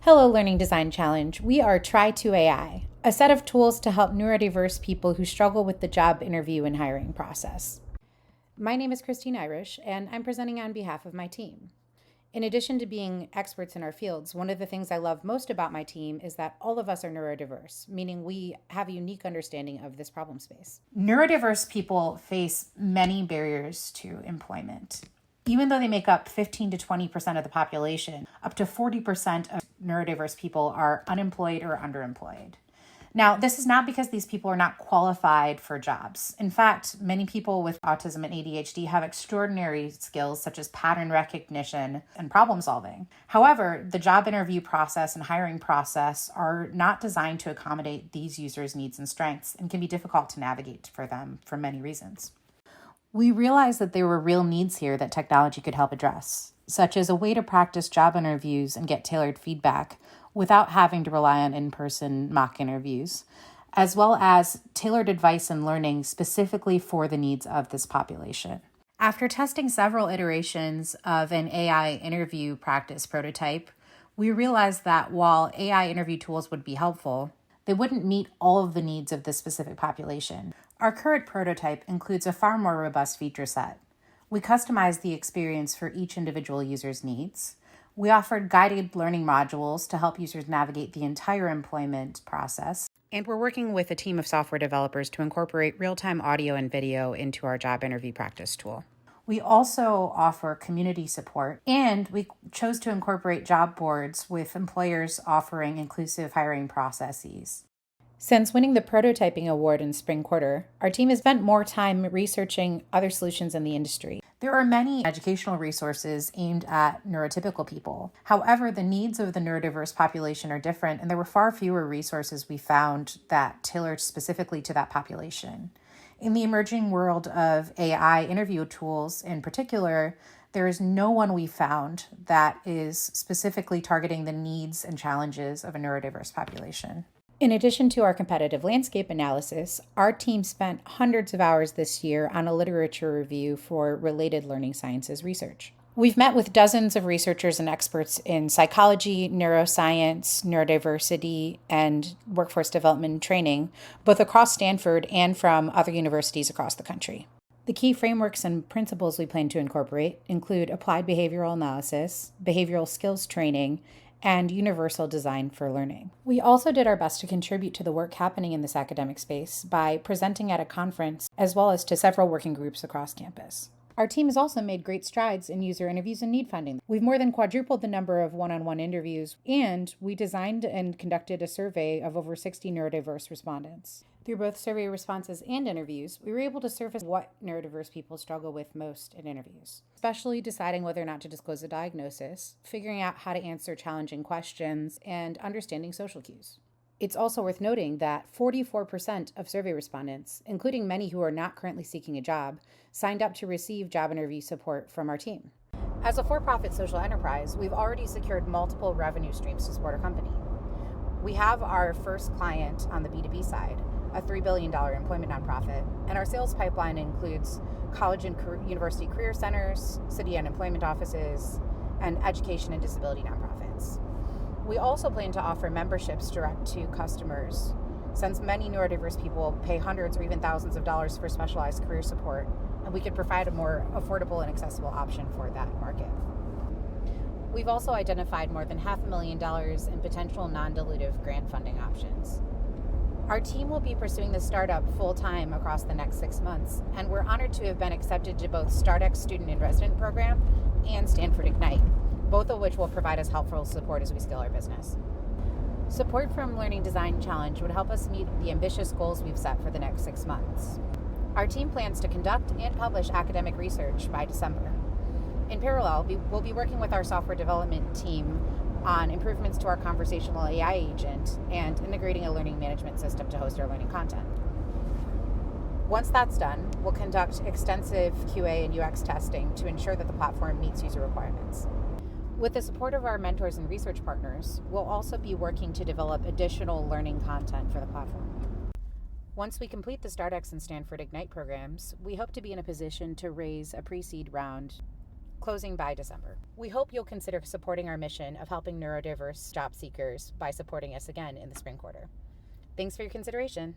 Hello, Learning Design Challenge. We are TryTo.ai, a set of tools to help neurodiverse people who struggle with the job interview and hiring process. My name is Christine Irish, and I'm presenting on behalf of my team. In addition to being experts in our fields, one of the things I love most about my team is that all of us are neurodiverse, meaning we have a unique understanding of this problem space. Neurodiverse people face many barriers to employment. Even though they make up 15 to 20% of the population, up to 40% of neurodiverse people are unemployed or underemployed. Now, this is not because these people are not qualified for jobs. In fact, many people with autism and ADHD have extraordinary skills such as pattern recognition and problem solving. However, the job interview process and hiring process are not designed to accommodate these users' needs and strengths and can be difficult to navigate for them for many reasons. We realized that there were real needs here that technology could help address, such as a way to practice job interviews and get tailored feedback without having to rely on in-person mock interviews, as well as tailored advice and learning specifically for the needs of this population. After testing several iterations of an AI interview practice prototype, we realized that while AI interview tools would be helpful, they wouldn't meet all of the needs of this specific population. Our current prototype includes a far more robust feature set. We customized the experience for each individual user's needs. We offered guided learning modules to help users navigate the entire employment process. And we're working with a team of software developers to incorporate real-time audio and video into our job interview practice tool. We also offer community support, and we chose to incorporate job boards with employers offering inclusive hiring processes. Since winning the prototyping award in spring quarter, our team has spent more time researching other solutions in the industry. There are many educational resources aimed at neurotypical people. However, the needs of the neurodiverse population are different, and there were far fewer resources we found that tailored specifically to that population. In the emerging world of AI interview tools in particular, there is no one we found that is specifically targeting the needs and challenges of a neurodiverse population. In addition to our competitive landscape analysis, our team spent hundreds of hours this year on a literature review for related learning sciences research. We've met with dozens of researchers and experts in psychology, neuroscience, neurodiversity, and workforce development and training, both across Stanford and from other universities across the country. The key frameworks and principles we plan to incorporate include applied behavioral analysis, behavioral skills training, and universal design for learning. We also did our best to contribute to the work happening in this academic space by presenting at a conference as well as to several working groups across campus. Our team has also made great strides in user interviews and need finding. We've more than quadrupled the number of one-on-one interviews, and we designed and conducted a survey of over 60 neurodiverse respondents. Through both survey responses and interviews, we were able to surface what neurodiverse people struggle with most in interviews, especially deciding whether or not to disclose a diagnosis, figuring out how to answer challenging questions, and understanding social cues. It's also worth noting that 44% of survey respondents, including many who are not currently seeking a job, signed up to receive job interview support from our team. As a for-profit social enterprise, we've already secured multiple revenue streams to support our company. We have our first client on the B2B side, a $3 billion employment nonprofit, and our sales pipeline includes college and university career centers, city unemployment offices, and education and disability nonprofits. We also plan to offer memberships direct to customers, since many neurodiverse people pay hundreds or even thousands of dollars for specialized career support, and we could provide a more affordable and accessible option for that market. We've also identified more than $500,000 in potential non-dilutive grant funding options. Our team will be pursuing the startup full-time across the next 6 months, and we're honored to have been accepted to both StartX Student in Resident program and Stanford Ignite, both of which will provide us helpful support as we scale our business. Support from Learning Design Challenge would help us meet the ambitious goals we've set for the next 6 months. Our team plans to conduct and publish academic research by December. In parallel, we'll be working with our software development team on improvements to our conversational AI agent and integrating a learning management system to host our learning content. Once that's done, we'll conduct extensive QA and UX testing to ensure that the platform meets user requirements. With the support of our mentors and research partners, we'll also be working to develop additional learning content for the platform. Once we complete the StartX and Stanford Ignite programs, we hope to be in a position to raise a pre-seed round closing by December. We hope you'll consider supporting our mission of helping neurodiverse job seekers by supporting us again in the spring quarter. Thanks for your consideration.